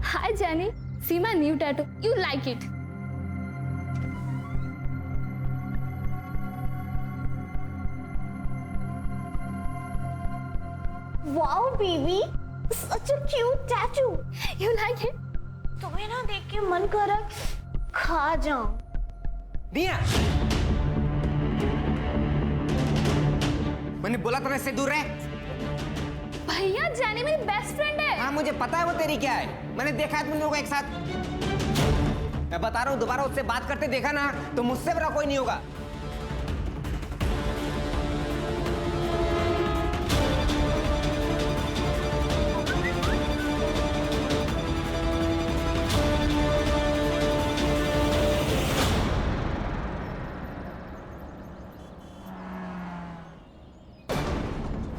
Hi Jenny, see my new tattoo. You like it? Wow, baby, such a cute tattoo. You like it? तुम्हें ना देख के मन कर रहा है खा जाऊं। दिया, मैंने बोला था इससे दूर रह। भैया जेनी मेरी बेस्ट फ्रेंड है। हाँ मुझे पता है वो तेरी क्या है, मैंने देखा है तुम लोगों को एक साथ। मैं बता रहा हूँ दोबारा उससे बात करते देखा ना तो मुझसे बड़ा कोई नहीं होगा।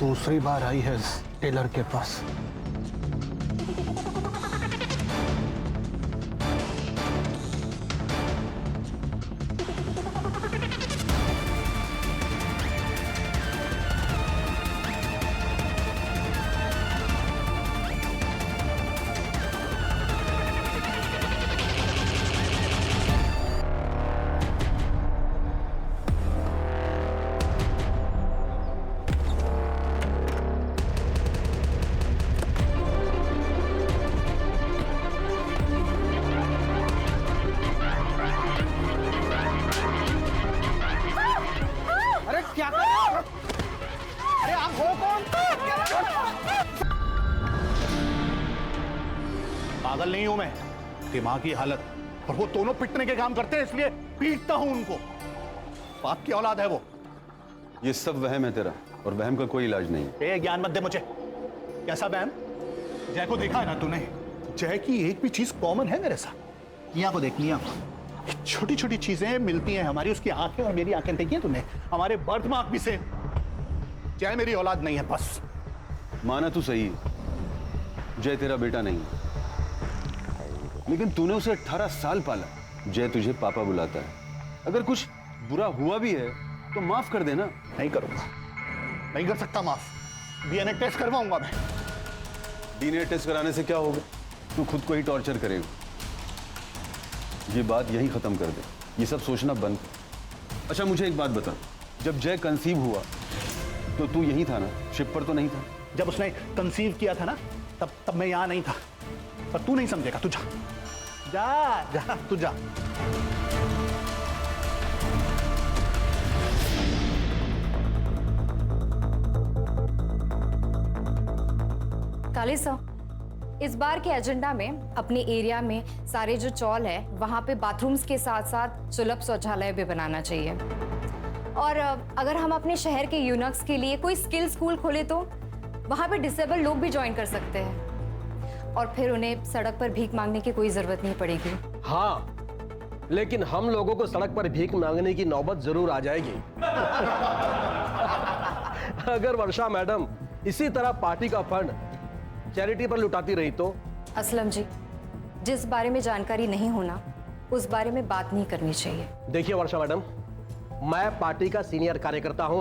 दूसरी बार आई है टेलर के पास। पागल नहीं हूं मैं, दिमागी हालत। और वो दोनों पिटने के काम करते हैं इसलिए पीटता हूं उनको। बाप की औलाद है वो। ये सब वहम है तेरा, और वहम का कोई इलाज नहीं है। ज्ञान मत दे मुझे। कैसा वहम? जय को देखा है ना तूने? जय की एक भी चीज कॉमन है मेरे साथ। मियां को देख, मियां को। छोटी छोटी चीजें मिलती हैं हमारी, उसकी आंखें और मेरी आंखें देखी हैं तूने? हमारे बर्थ मार्क भी सेम। जय मेरी औलाद नहीं है बस। माना तू सही है, जय तेरा बेटा नहीं है, लेकिन तूने उसे 18 साल पाला। जय तुझे पापा बुलाता है। अगर कुछ बुरा हुआ भी है तो माफ कर देना। नहीं करूंगा, नहीं कर सकता माफ। डीएनए टेस्ट करवाऊंगा मैं। डीएनए टेस्ट कराने से क्या होगा? तू खुद को ही टॉर्चर करेगा। ये बात यहीं खत्म कर दे, ये सब सोचना बंद। अच्छा मुझे एक बात बता, जब जय कंसीव हुआ तो तू यहीं था ना? शिप पर तो नहीं था? जब उसने कंसीव किया था ना, तब मैं यहां नहीं था। पर तू नहीं समझेगा, तू जा जा जा, तू जा। काली साहब, इस बार के एजेंडा में अपने एरिया में सारे जो चौल है वहां पे बाथरूम्स के साथ साथ सुलभ शौचालय भी बनाना चाहिए। और अगर हम अपने शहर के यूनक्स के लिए कोई स्किल स्कूल खोले तो वहां पे डिसेबल लोग भी ज्वाइन कर सकते हैं, और फिर उन्हें सड़क पर भीख मांगने की कोई जरूरत नहीं पड़ेगी। हाँ, लेकिन हम लोगों को सड़क पर भीख मांगने की नौबत जरूर आ जाएगी। अगर वर्षा मैडम इसी तरह पार्टी का फंड चैरिटी पर लुटाती रही तो? असलम जी, जिस बारे में जानकारी नहीं होना उस बारे में बात नहीं करनी चाहिए। देखिए वर्षा मैडम, मैं पार्टी का सीनियर कार्यकर्ता हूं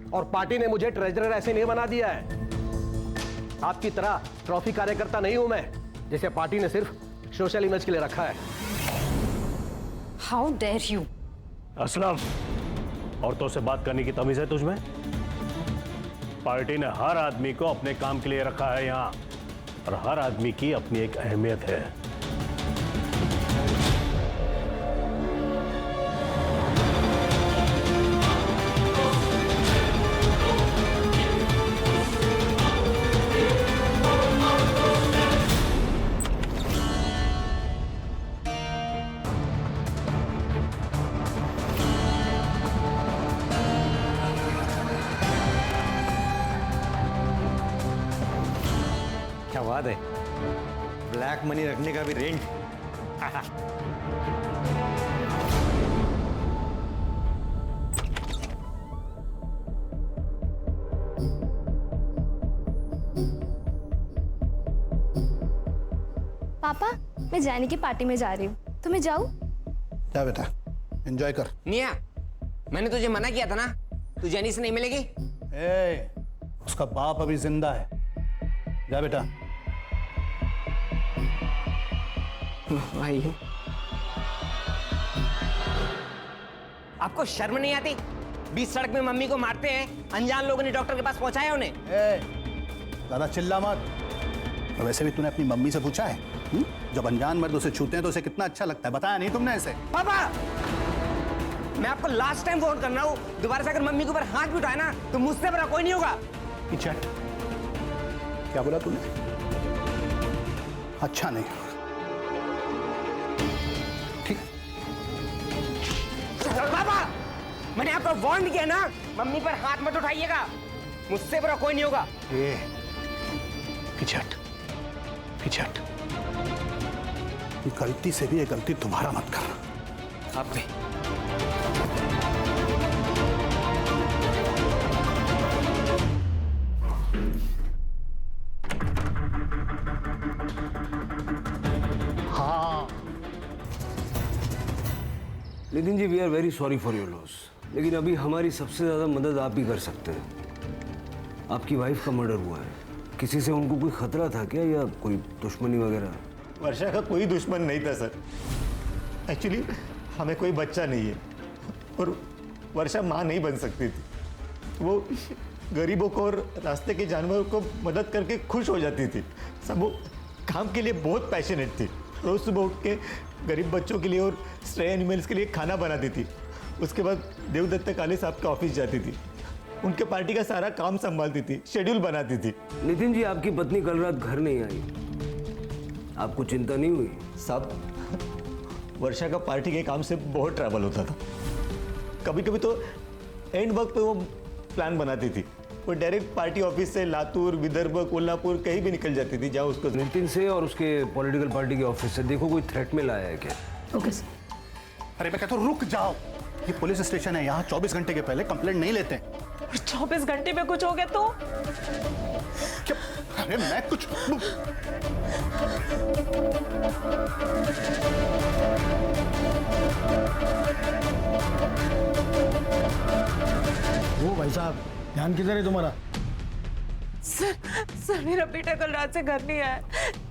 और पार्टी ने मुझे ट्रेजरर ऐसे नहीं बना दिया है। आपकी तरह ट्रॉफी कार्यकर्ता नहीं हूं मैं, जिसे पार्टी ने सिर्फ सोशल इमेज के लिए रखा है। How dare you! असलम, औरतों से बात करने की तमीज है तुझमें? पार्टी ने हर आदमी को अपने काम के लिए रखा है यहाँ, और हर आदमी की अपनी एक अहमियत है। क्या बात है, ब्लैक मनी रखने का भी रेंट। पापा, मैं जेनी की पार्टी में जा रही हूँ, तो मैं जाऊँ? जा बेटा, एंजॉय कर। निया, मैंने तुझे मना किया था ना, तू जेनी से नहीं मिलेगी। उसका बाप अभी जिंदा है। जा बेटा। भाई आपको शर्म नहीं आती? बीच सड़क में मम्मी को मारते हैं, अनजान लोगों ने डॉक्टर के पास पहुंचाया उन्हें। ज्यादा चिल्ला मत। और वैसे भी तूने अपनी मम्मी से पूछा है जब अनजान मर्द उसे छूते हैं तो उसे कितना अच्छा लगता है? बताया नहीं तुमने ऐसे? पापा, मैं आपको लास्ट टाइम फोन कर रहा हूँ, दोबारा से अगर मम्मी के ऊपर हाथ भी उठाए ना तो मुझसे बड़ा कोई नहीं होगा। चट, क्या बोला तूने? अच्छा नहीं। ठीक। पापा, मैंने आपको वार्न किया ना, मम्मी पर हाथ मत उठाइएगा, मुझसे बड़ा कोई नहीं होगा। पिछट, पिछट, गलती से भी ये गलती दोबारा मत करना। आप भी। हाँ, Nitin ji, we are very sorry for your loss, लेकिन अभी हमारी सबसे ज्यादा मदद आप ही कर सकते हैं। आपकी वाइफ का मर्डर हुआ है, किसी से उनको कोई खतरा था क्या, या कोई दुश्मनी वगैरह? वर्षा का कोई दुश्मन नहीं था सर। एक्चुअली हमें कोई बच्चा नहीं है और वर्षा माँ नहीं बन सकती थी। वो गरीबों को और रास्ते के जानवरों को मदद करके खुश हो जाती थी। सब वो काम के लिए बहुत पैशनेट थी। रोज सुबह उठ के गरीब बच्चों के लिए और स्ट्रे एनिमल्स के लिए खाना बनाती थी। उसके बाद देवदत्त काले साहब के ऑफिस जाती थी, उनके पार्टी का सारा काम संभालती थी, शेड्यूल बनाती थी। नितिन जी, आपकी पत्नी कल रात घर नहीं आई, आपको चिंता नहीं हुई? साहब, वर्षा का पार्टी के काम से बहुत ट्रैवल होता था। कभी कभी तो एंड वक्त पे वो प्लान बनाती थी। वो डायरेक्ट पार्टी ऑफिस से लातूर, विदर्भ, कोल्हापुर कहीं भी निकल जाती थी जहाँ उसको। नितिन से और उसके पॉलिटिकल पार्टी के ऑफिस से देखो कोई थ्रेट में लाया है क्या? Okay sir. अरे मैं कहता हूँ रुक जाओ, ये पुलिस स्टेशन है, यहाँ 24 घंटे के पहले कंप्लेंट नहीं लेते। 24 घंटे में कुछ हो गया तो? चुप। अरे मैं कुछ वो भाई साहब, ध्यान किधर है तुम्हारा? सर मेरा बेटा कल रात से घर नहीं आया,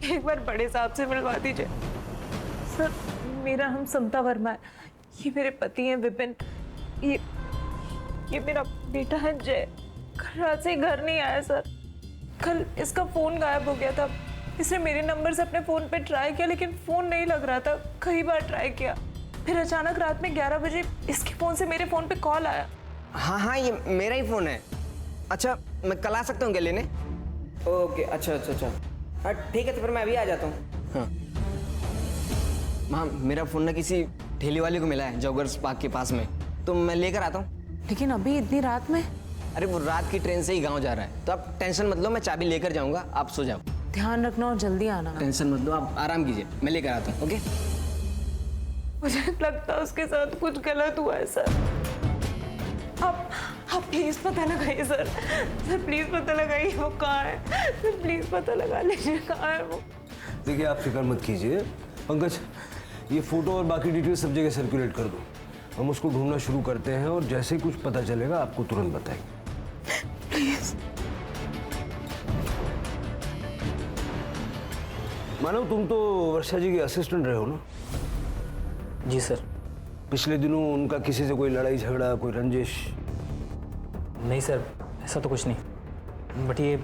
एक बार बड़े साहब से मिलवा दीजिए। सर मेरा नाम समता वर्मा है, ये मेरे पति हैं विपिन, ये मेरा बेटा है जय। कल रात से घर नहीं आया सर। कल इसका फोन गायब हो गया था। इसने मेरे नंबर से अपने फोन पे ट्राई किया लेकिन फोन नहीं लग रहा था, कई बार ट्राई किया। फिर अचानक रात में 11 बजे इसके फोन से मेरे फोन पे कॉल आया। हाँ हाँ, ये मेरा ही फोन है। अच्छा, मैं कल आ सकता हूँ क्या लेने? ओके, अच्छा अच्छा अच्छा, हाँ ठीक है, तो फिर मैं अभी आ जाता हूँ। हाँ हाँ, मेरा फ़ोन ना किसी ठेली वाले को मिला है जॉगर्स पार्क के पास में, तो मैं लेकर आता हूँ। लेकिन अभी इतनी रात में? अरे वो रात की ट्रेन से ही गांव जा रहा है, तो आप टेंशन मत लो, मैं चाबी लेकर जाऊंगा, आप सो जाओ। ध्यान रखना और जल्दी आना। टेंशन मत लो, आप आराम कीजिए, मैं लेकर आता हूँ। ओके? मुझे लगता है उसके साथ कुछ गलत हुआ है सर। आप प्लीज पता लगाइए सर। सर प्लीज पता लगाइए वो कहाँ है। सर प्लीज पता लगा लीजिए कहाँ है वो। देखिए, आप फिक्र मत कीजिए पंकज, ये फोटो और बाकी डिटेल सब जगह सर्कुलेट कर दो। हम उसको ढूंढना शुरू करते हैं और जैसे ही कुछ पता चलेगा आपको तुरंत बताएंगे। प्लीज। मानव, तुम तो वर्षा जी के असिस्टेंट रहे हो ना? जी सर। पिछले दिनों उनका किसी से कोई लड़ाई झगड़ा, कोई रंजिश? नहीं सर, ऐसा तो कुछ नहीं, बट ये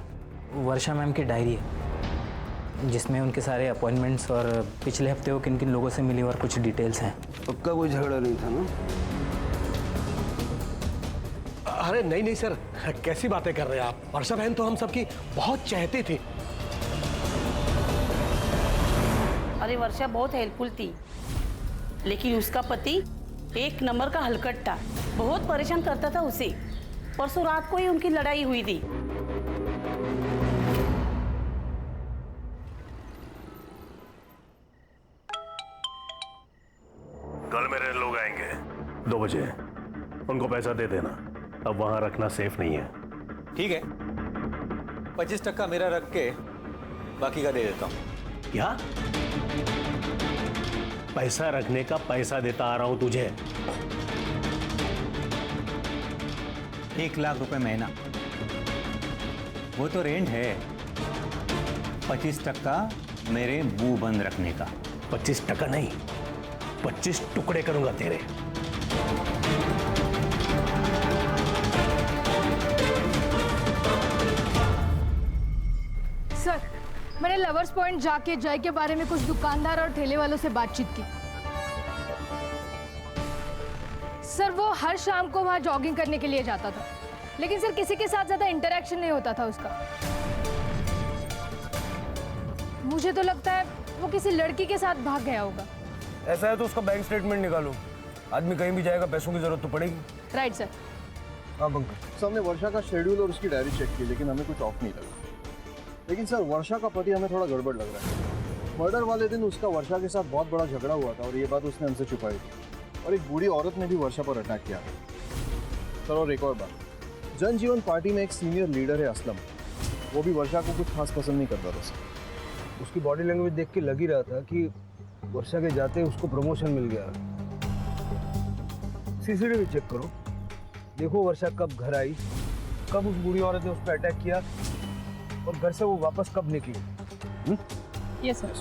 वर्षा मैम की डायरी है जिसमें उनके सारे अपॉइंटमेंट्स और पिछले हफ्ते वो किन किन लोगों से मिली और कुछ डिटेल्स हैं। पक्का कोई झगड़ा नहीं था ना? अरे नहीं नहीं सर, कैसी बातें कर रहे हैं आप? वर्षा बहन तो हम सबकी बहुत चाहती थी। अरे वर्षा बहुत हेल्पफुल थी, लेकिन उसका पति एक नंबर का हलकट था, बहुत परेशान करता था उसे। परसों रात को ही उनकी लड़ाई हुई थी। कल मेरे लोग आएंगे 2 बजे, उनको पैसा दे देना, अब वहां रखना सेफ नहीं है। ठीक है, 25% मेरा रख के बाकी का दे देता हूँ। क्या? पैसा रखने का पैसा देता आ रहा हूं तुझे। 1 लाख रुपए महीना, वो तो रेंट है। 25% मेरे मुंह बंद रखने का। 25% नहीं, 25 टुकड़े करूंगा तेरे। सर, मैंने लवर्स पॉइंट जाके जय के बारे में कुछ दुकानदार और ठेले वालों से बातचीत की। सर, वो हर शाम को वहाँ जॉगिंग करने के लिए जाता था, लेकिन सर किसी के साथ ज्यादा इंटरेक्शन नहीं होता था उसका। मुझे तो लगता है वो किसी लड़की के साथ भाग गया होगा। ऐसा है तो उसका बैंक स्टेटमेंट निकालो, आदमी कहीं भी जाएगा पैसों की जरूरत तो पड़ेगी। Right sir. हाँ पंकज। सर, हमने वर्षा का शेड्यूल और उसकी डायरी चेक की, लेकिन हमें कुछ ऑफ नहीं लगा। लेकिन सर, वर्षा का पति हमें थोड़ा गड़बड़ लग रहा है। मर्डर वाले दिन उसका वर्षा के साथ बहुत बड़ा झगड़ा हुआ था और ये बात उसने हमसे छुपाई थी। और एक बूढ़ी औरत ने भी वर्षा पर अटैक किया। सर, और एक और बात, जनजीवन पार्टी में एक सीनियर लीडर है असलम, वो भी वर्षा को कुछ खास पसंद नहीं करता था सर। उसकी बॉडी लैंग्वेज देख के लग ही रहा था कि वर्षा के जाते उसको प्रमोशन मिल गया। सीसीटीवी चेक करो, देखो वर्षा कब घर आई, कब उस बूढ़ी औरत ने उस पर अटैक किया और घर से वो वापस कब निकली। Yes sir.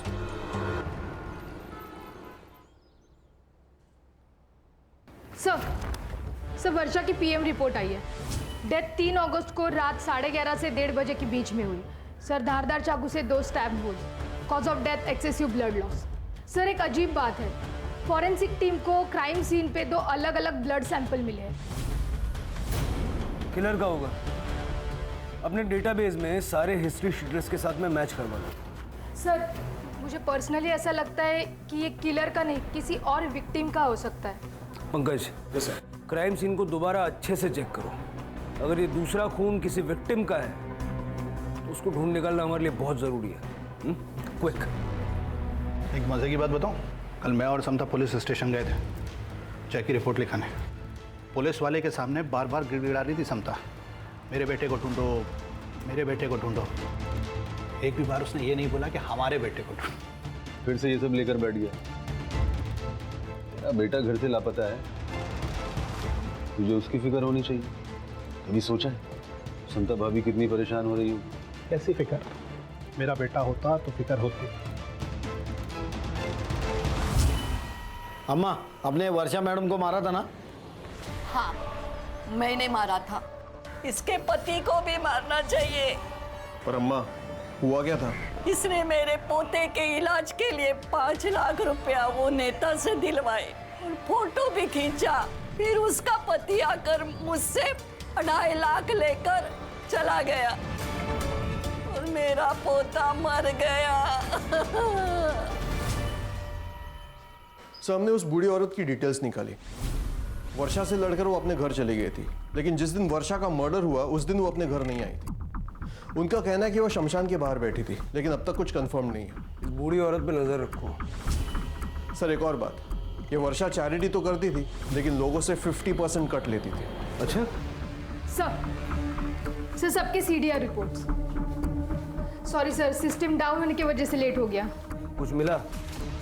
सर, वर्षा की पीएम रिपोर्ट आई है। डेथ 3 अगस्त को रात 11:30 से 1:30 बजे के बीच में हुई। सर, धारदार चाकू से 2 स्टैब हुए। Cause of death excessive blood loss. Sir, एक अजीब बात है, फॉरेंसिक टीम को क्राइम सीन पे 2 अलग अलग ब्लड सैंपल मिले हैं। किलर का होगा। अपने डेटाबेस में सारे हिस्ट्री शीटर्स के साथ में मैच करवा लो। सर, मुझे पर्सनली ऐसा लगता है कि ये किलर का नहीं, किसी और विक्टिम का हो सकता है। पंकज, क्राइम सीन को दोबारा अच्छे से चेक करो। अगर ये दूसरा खून किसी विक्टिम का है तो उसको ढूंढ निकालना हमारे लिए बहुत जरूरी है। क्विक। एक मजे की बात बताऊं, कल मैं और समता पुलिस स्टेशन गए थे जय की रिपोर्ट लिखाने। पुलिस वाले के सामने बार बार गिड़गिड़ा रही थी समता, मेरे बेटे को ढूंढो, मेरे बेटे को ढूंढो। एक भी बार उसने ये नहीं बोला कि हमारे बेटे को ढूंढो। फिर से ये सब लेकर बैठ गया। तेरा बेटा घर से लापता है, तुझे उसकी फिक्र होनी चाहिए। कभी सोचा है समता भाभी कितनी परेशान हो रही हो? कैसी फिक्र? मेरा बेटा होता तो फिक्र होती। अम्मा, आपने वर्षा मैडम को मारा था ना? हाँ, मैंने मारा था। इसके पति को भी मारना चाहिए। पर अम्मा, हुआ क्या था? इसने मेरे पोते के इलाज के लिए 5 लाख रुपया वो नेता से दिलवाए और फोटो भी खींचा। फिर उसका पति आकर मुझसे 2.5 लाख लेकर चला गया और मेरा पोता मर गया। सर, हमने उस बूढ़ी औरत की डिटेल्स निकाली। वर्षा से लड़कर वो अपने घर चली गई थी, लेकिन जिस दिन वर्षा का मर्डर हुआ उस दिन वो अपने घर नहीं आई थी। उनका कहना है कि वो शमशान के बाहर बैठी थी, लेकिन अब तक कुछ कंफर्म नहीं है। बूढ़ी औरत पे नजर रखो। सर, एक और बात, ये वर्षा चैरिटी तो करती थी, लेकिन लोगों से 50% कट लेती थी। अच्छा सर, सबके CDR reports. Sorry sir, system down होने की वजह से लेट हो गया। कुछ मिला?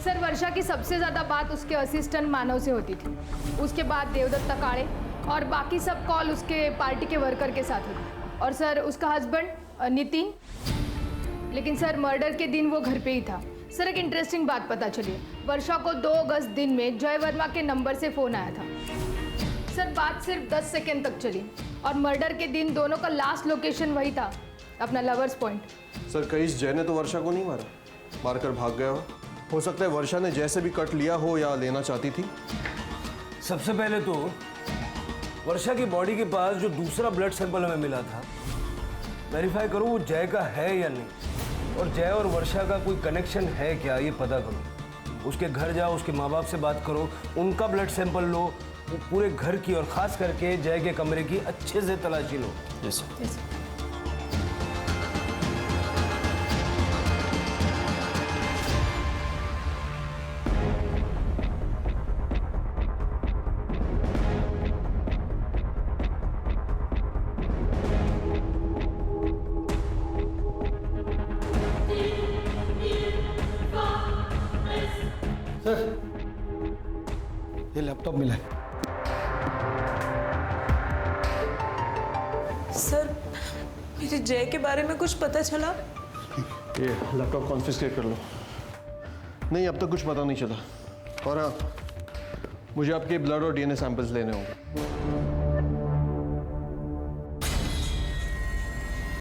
सर, वर्षा की सबसे ज्यादा बात उसके असिस्टेंट मानव से होती थी, उसके बाद देवदत्ता काड़े और बाकी सब कॉल उसके पार्टी के वर्कर के साथ हुई। और सर, उसका हस्बैंड नितिन, लेकिन सर मर्डर के दिन वो घर पे ही था। सर, एक इंटरेस्टिंग बात पता चली, वर्षा को 2 अगस्त दिन में जय वर्मा के नंबर से फोन आया था। सर, बात सिर्फ 10 सेकेंड तक चली और मर्डर के दिन दोनों का लास्ट लोकेशन वही था, अपना लवर्स पॉइंट। सर, कहीं जय ने तो वर्षा को नहीं मारा, मारकर भाग गया हो सकता है वर्षा ने जैसे भी कट लिया हो या लेना चाहती थी। सबसे पहले तो वर्षा की बॉडी के पास जो दूसरा ब्लड सैंपल हमें मिला था, वेरीफाई करो वो जय का है या नहीं, और जय और वर्षा का कोई कनेक्शन है क्या ये पता करो। उसके घर जाओ, उसके माँ बाप से बात करो, उनका ब्लड सैंपल लो, पूरे घर की और खास करके जय के कमरे की अच्छे से तलाशी लो। Yes sir. ये लैपटॉप मिला है। सर, मेरे जय के बारे में कुछ पता चला? ये लैपटॉप कॉन्फिस्केट कर लो। नहीं, अब तक कुछ पता नहीं चला। और हाँ, मुझे आपके ब्लड और डीएनए सैंपल्स लेने होंगे।